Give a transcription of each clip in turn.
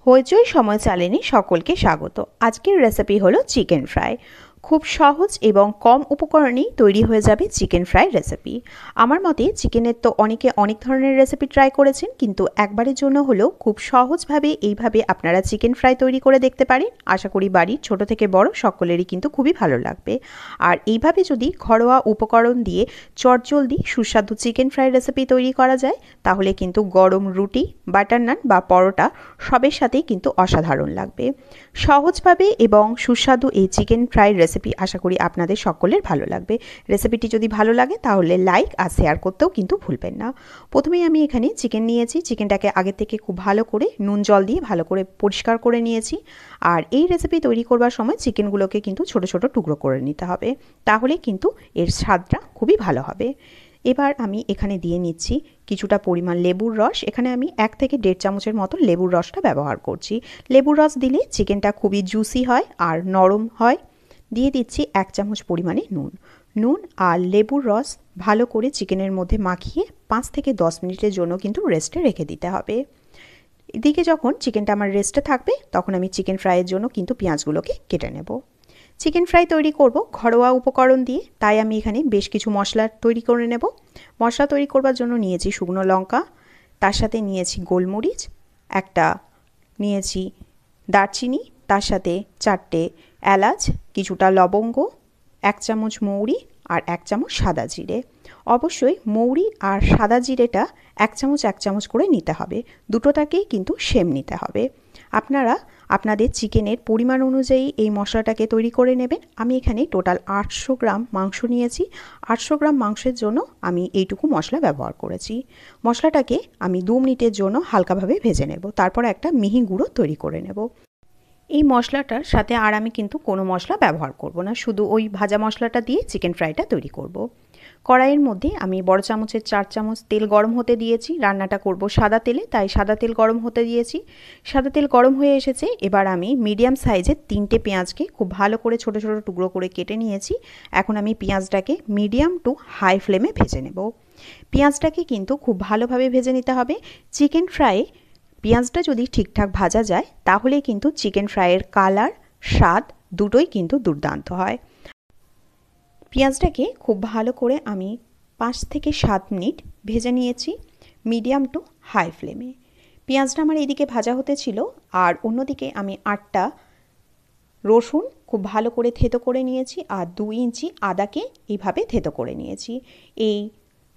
হইচই সময় চ্যানেলে সকলকে স্বাগত। আজকের রেসিপি হলো চিকেন ফ্রাই। খুব সহজ এবং কম উপকরণেই তৈরি হয়ে যাবে চিকেন ফ্রাই রেসিপি। আমার মতে চিকেনের তো অনেকে অনেক ধরনের রেসিপি ট্রাই করেছেন, কিন্তু একবারের জন্য হলেও খুব সহজভাবে এইভাবে আপনারা চিকেন ফ্রাই তৈরি করে দেখতে পারেন। আশা করি বাড়ির ছোট থেকে বড় সকলেরই কিন্তু খুবই ভালো লাগবে। আর এইভাবে যদি ঘরোয়া উপকরণ দিয়ে চটজলদি সুস্বাদু চিকেন ফ্রাই রেসিপি তৈরি করা যায়, তাহলে কিন্তু গরম রুটি, বাটার নান বা পরোটা সবের সাথেই কিন্তু অসাধারণ লাগবে। সহজভাবে এবং সুস্বাদু এই চিকেন ফ্রাই রেসিপি আশা করি আপনাদের সকলের ভালো লাগবে। রেসিপিটি যদি ভালো লাগে তাহলে লাইক আর শেয়ার করতেও কিন্তু ভুলবেন না। প্রথমেই আমি এখানে চিকেন নিয়েছি। চিকেনটাকে আগে থেকে খুব ভালো করে নুন জল দিয়ে ভালো করে পরিষ্কার করে নিয়েছি। আর এই রেসিপি তৈরি করবার সময় চিকেনগুলোকে কিন্তু ছোট ছোট টুকরো করে নিতে হবে, তাহলে কিন্তু এর স্বাদটা খুবই ভালো হবে। এবার আমি এখানে দিয়ে নিচ্ছি কিছুটা পরিমাণ লেবুর রস। এখানে আমি 1 থেকে 1.5 চামচের মতো লেবুর রসটা ব্যবহার করছি। লেবুর রস দিলে চিকেনটা খুবই জুসি হয় আর নরম হয়। দিয়ে দিচ্ছি 1 চামচ পরিমাণে নুন আর লেবুর রস ভালো করে চিকেনের মধ্যে মাখিয়ে 5 থেকে 10 মিনিটের জন্য কিন্তু রেস্টে রেখে দিতে হবে। এদিকে যখন চিকেনটা আমার রেস্টে থাকবে, তখন আমি চিকেন ফ্রাইয়ের জন্য কিন্তু পেঁয়াজগুলোকে কেটে নেব। চিকেন ফ্রাই তৈরি করব ঘরোয়া উপকরণ দিয়ে, তাই আমি এখানে বেশ কিছু মশলা তৈরি করে নেব। মশলা তৈরি করবার জন্য নিয়েছি শুকনো লঙ্কা, তার সাথে নিয়েছি গোলমরিচ, একটা নিয়েছি দারচিনি, তার সাথে 4টে এলাচ, কিছুটা লবঙ্গ, 1 চামচ মৌরি আর 1 চামচ সাদা জিরে। অবশ্যই মৌরি আর সাদা জিরেটা 1 চামচ করে নিতে হবে। দুটোটাকেই কিন্তু সেম নিতে হবে। আপনারা আপনাদের চিকেনের পরিমাণ অনুযায়ী এই মশলাটাকে তৈরি করে নেবেন। আমি এখানে টোটাল 800 গ্রাম মাংস নিয়েছি। 800 গ্রাম মাংসের জন্য আমি এইটুকু মশলা ব্যবহার করেছি। মশলাটাকে আমি 2 মিনিটের জন্য হালকাভাবে ভেজে নেব, তারপর একটা মিহি গুঁড়ো তৈরি করে নেব। এই মশলাটার সাথে আর আমি কিন্তু কোনো মশলা ব্যবহার করব না, শুধু ওই ভাজা মশলাটা দিয়ে চিকেন ফ্রাইটা তৈরি করব। কড়াইয়ের মধ্যে আমি বড় চামচের 4 চামচ তেল গরম হতে দিয়েছি। রান্নাটা করব সাদা তেলে, তাই সাদা তেল গরম হতে দিয়েছি। সাদা তেল গরম হয়ে এসেছে। এবার আমি মিডিয়াম সাইজের 3টে পেঁয়াজকে খুব ভালো করে ছোট ছোট টুকরো করে কেটে নিয়েছি। এখন আমি পেঁয়াজটাকে মিডিয়াম টু হাই ফ্লেমে ভেজে নেব। পেঁয়াজটাকে কিন্তু খুব ভালোভাবে ভেজে নিতে হবে। চিকেন ফ্রাই পেঁয়াজটা যদি ঠিকঠাক ভাজা যায়, তাহলে কিন্তু চিকেন ফ্রাইয়ের কালার, স্বাদ দুটোই কিন্তু দুর্দান্ত হয়। পেঁয়াজটাকে খুব ভালো করে আমি 5 থেকে 7 মিনিট ভেজে নিয়েছি মিডিয়াম টু হাই ফ্লেমে। পেঁয়াজটা আমার এইদিকে ভাজা হতে ছিল, আর অন্যদিকে আমি 8টা রসুন খুব ভালো করে থেতো করে নিয়েছি আর 2 ইঞ্চি আদাকে এইভাবে থেতো করে নিয়েছি। এই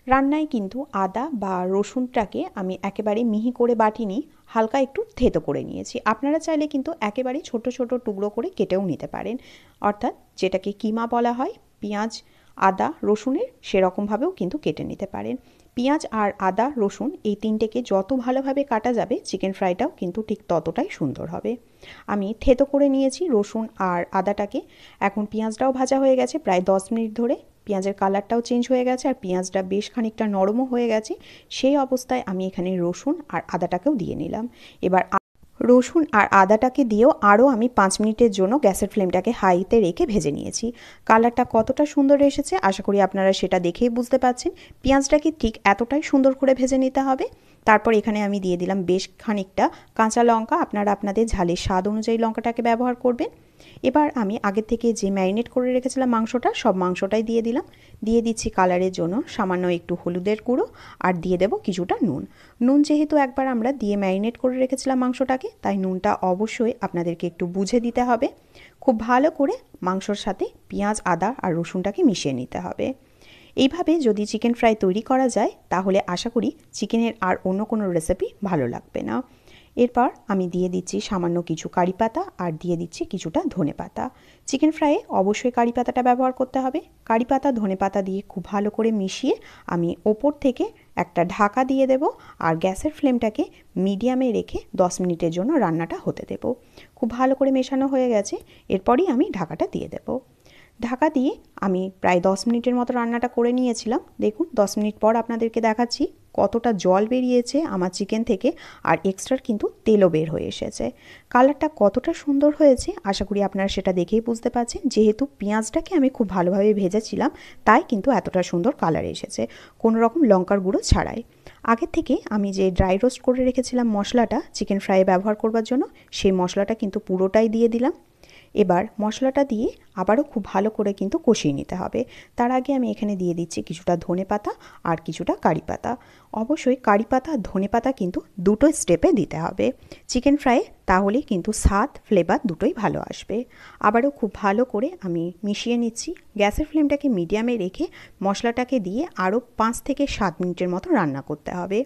রান্নায় কিন্তু আদা বা রসুনটাকে আমি একেবারে মিহি করে বাটিনি, হালকা একটু থেতো করে নিয়েছি। আপনারা চাইলে কিন্তু একেবারে ছোট ছোট টুকরো করে কেটেও নিতে পারেন, অর্থাৎ যেটাকে কিমা বলা হয় পেঁয়াজ আদা রসুনের, সেরকমভাবেও কিন্তু কেটে নিতে পারেন। পেঁয়াজ আর আদা রসুন এই তিনটেকে যত ভালোভাবে কাটা যাবে, চিকেন ফ্রাইটাও কিন্তু ঠিক ততটাই সুন্দর হবে। আমি থেতো করে নিয়েছি রসুন আর আদাটাকে। এখন পেঁয়াজটাও ভাজা হয়ে গেছে প্রায় 10 মিনিট ধরে। পেঁয়াজের কালারটাও চেঞ্জ হয়ে গেছে আর পেঁয়াজটা বেশ খানিকটা নরমও হয়ে গেছে। সেই অবস্থায় আমি এখানে রসুন আর আদাটাকেও দিয়ে নিলাম। এবার রসুন আর আদাটাকে দিয়েও আরও আমি 5 মিনিটের জন্য গ্যাসের ফ্লেমটাকে হাইতে রেখে ভেজে নিয়েছি। কালারটা কতটা সুন্দর এসেছে আশা করি আপনারা সেটা দেখেই বুঝতে পারছেন। পেঁয়াজটাকে ঠিক এতটাই সুন্দর করে ভেজে নিতে হবে। তারপর এখানে আমি দিয়ে দিলাম বেশ খানিকটা কাঁচা লঙ্কা। আপনারা আপনাদের ঝালের স্বাদ অনুযায়ী লঙ্কাটাকে ব্যবহার করবেন। এবার আমি আগে থেকে যে ম্যারিনেট করে রেখেছিলাম মাংসটা, সব মাংসটাই দিয়ে দিলাম। দিয়ে দিচ্ছি কালারের জন্য সামান্য একটু হলুদের গুঁড়ো, আর দিয়ে দেব কিছুটা নুন যেহেতু একবার আমরা দিয়ে ম্যারিনেট করে রেখেছিলাম মাংসটাকে, তাই নুনটা অবশ্যই আপনাদেরকে একটু বুঝে দিতে হবে। খুব ভালো করে মাংসর সাথে পেঁয়াজ আদা আর রসুনটাকে মিশিয়ে নিতে হবে। এইভাবে যদি চিকেন ফ্রাই তৈরি করা যায়, তাহলে আশা করি চিকেনের আর অন্য কোনো রেসিপি ভালো লাগবে না। এরপর আমি দিয়ে দিচ্ছি সামান্য কিছু কারি পাতা আর দিয়ে দিচ্ছি কিছুটা ধনেপাতা। চিকেন ফ্রাইয়ে অবশ্যই কারি পাতাটা ব্যবহার করতে হবে। কারি পাতা ধনেপাতা দিয়ে খুব ভালো করে মিশিয়ে আমি ওপর থেকে একটা ঢাকা দিয়ে দেব, আর গ্যাসের ফ্লেমটাকে মিডিয়ামে রেখে 10 মিনিটের জন্য রান্নাটা হতে দেব। খুব ভালো করে মেশানো হয়ে গেছে, এরপরই আমি ঢাকাটা দিয়ে দেব। ঢাকা দিয়ে আমি প্রায় 10 মিনিটের মতো রান্নাটা করে নিয়েছিলাম। দেখুন 10 মিনিট পর আপনাদেরকে দেখাচ্ছি কতটা জল বেরিয়েছে আমার চিকেন থেকে, আর এক্সট্রা কিন্তু তেলও বের হয়ে এসেছে। কালারটা কতটা সুন্দর হয়েছে আশা করি আপনারা সেটা দেখেই বুঝতে পারছেন। যেহেতু পেঁয়াজটাকে আমি খুব ভালোভাবে ভেজেছিলাম, তাই কিন্তু এতটা সুন্দর কালার এসেছে, কোনো রকম লঙ্কার গুঁড়ো ছাড়াই। আগের থেকে আমি যে ড্রাই রোস্ট করে রেখেছিলাম মশলাটা চিকেন ফ্রাইয়ে ব্যবহার করবার জন্য, সেই মশলাটা কিন্তু পুরোটাই দিয়ে দিলাম। এবার মশলাটা দিয়ে আবারও খুব ভালো করে কিন্তু কষিয়ে নিতে হবে। তার আগে আমি এখানে দিয়ে দিচ্ছি কিছুটা ধনেপাতা আর কিছুটা কারি পাতা। অবশ্যই কারি পাতা আর ধনেপাতা কিন্তু দুটো স্টেপে দিতে হবে চিকেন ফ্রাইয়ে, তাহলে কিন্তু স্বাদ ফ্লেভার দুটোই ভালো আসবে। আবারও খুব ভালো করে আমি মিশিয়ে নিচ্ছি। গ্যাসের ফ্লেমটাকে মিডিয়ামে রেখে মশলাটাকে দিয়ে আরও 5 থেকে 7 মিনিটের মতো রান্না করতে হবে।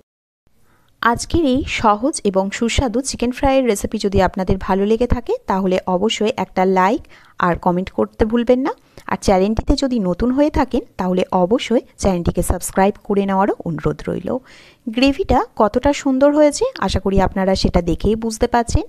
আজকের এই সহজ এবং সুস্বাদু চিকেন ফ্রাইয়ের রেসিপি যদি আপনাদের ভালো লেগে থাকে তাহলে অবশ্যই একটা লাইক আর কমেন্ট করতে ভুলবেন না। আর চ্যানেলটিতে যদি নতুন হয়ে থাকেন তাহলে অবশ্যই চ্যানেলটিকে সাবস্ক্রাইব করে নেওয়ারও অনুরোধ রইল। গ্রেভিটা কতটা সুন্দর হয়েছে আশা করি আপনারা সেটা দেখেই বুঝতে পারছেন।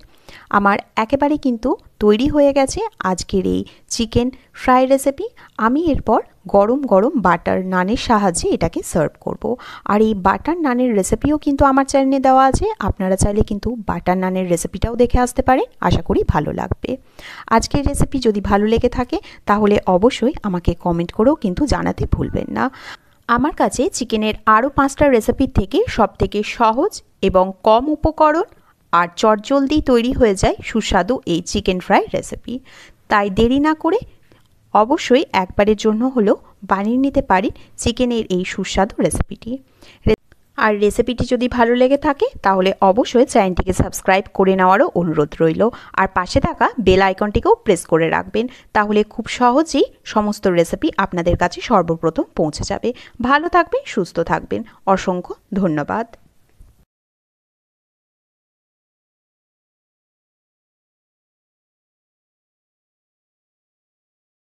আমার একেবারে কিন্তু তৈরি হয়ে গেছে আজকের এই চিকেন ফ্রাই রেসিপি। আমি এরপর গরম গরম বাটার নানের সাহায্যে এটাকে সার্ভ করব। আর এই বাটার নানের রেসিপিও কিন্তু আমার চ্যানেলে দেওয়া আছে, আপনারা চাইলে কিন্তু বাটার নানের রেসিপিটাও দেখে আসতে পারেন, আশা করি ভালো লাগবে। আজকের রেসিপি যদি ভালো লেগে থাকে তাহলে অবশ্যই আমাকে কমেন্ট করেও কিন্তু জানাতে ভুলবেন না। আমার কাছে চিকেনের আরও 5টা রেসিপির থেকে সবথেকে সহজ এবং কম উপকরণ আর চটজলদি তৈরি হয়ে যায় সুস্বাদু এই চিকেন ফ্রাই রেসিপি। তাই দেরি না করে অবশ্যই একবারের জন্য হলেও বানিয়ে নিতে পারেন চিকেনের এই সুস্বাদু রেসিপিটি। আর রেসিপিটি যদি ভালো লেগে থাকে তাহলে অবশ্যই চ্যানেলটিকে সাবস্ক্রাইব করে নেওয়ারও অনুরোধ রইল। আর পাশে থাকা বেল আইকনটিকেও প্রেস করে রাখবেন, তাহলে খুব সহজেই সমস্ত রেসিপি আপনাদের কাছে সর্বপ্রথম পৌঁছে যাবে। ভালো থাকবেন, সুস্থ থাকবেন। অসংখ্য ধন্যবাদ।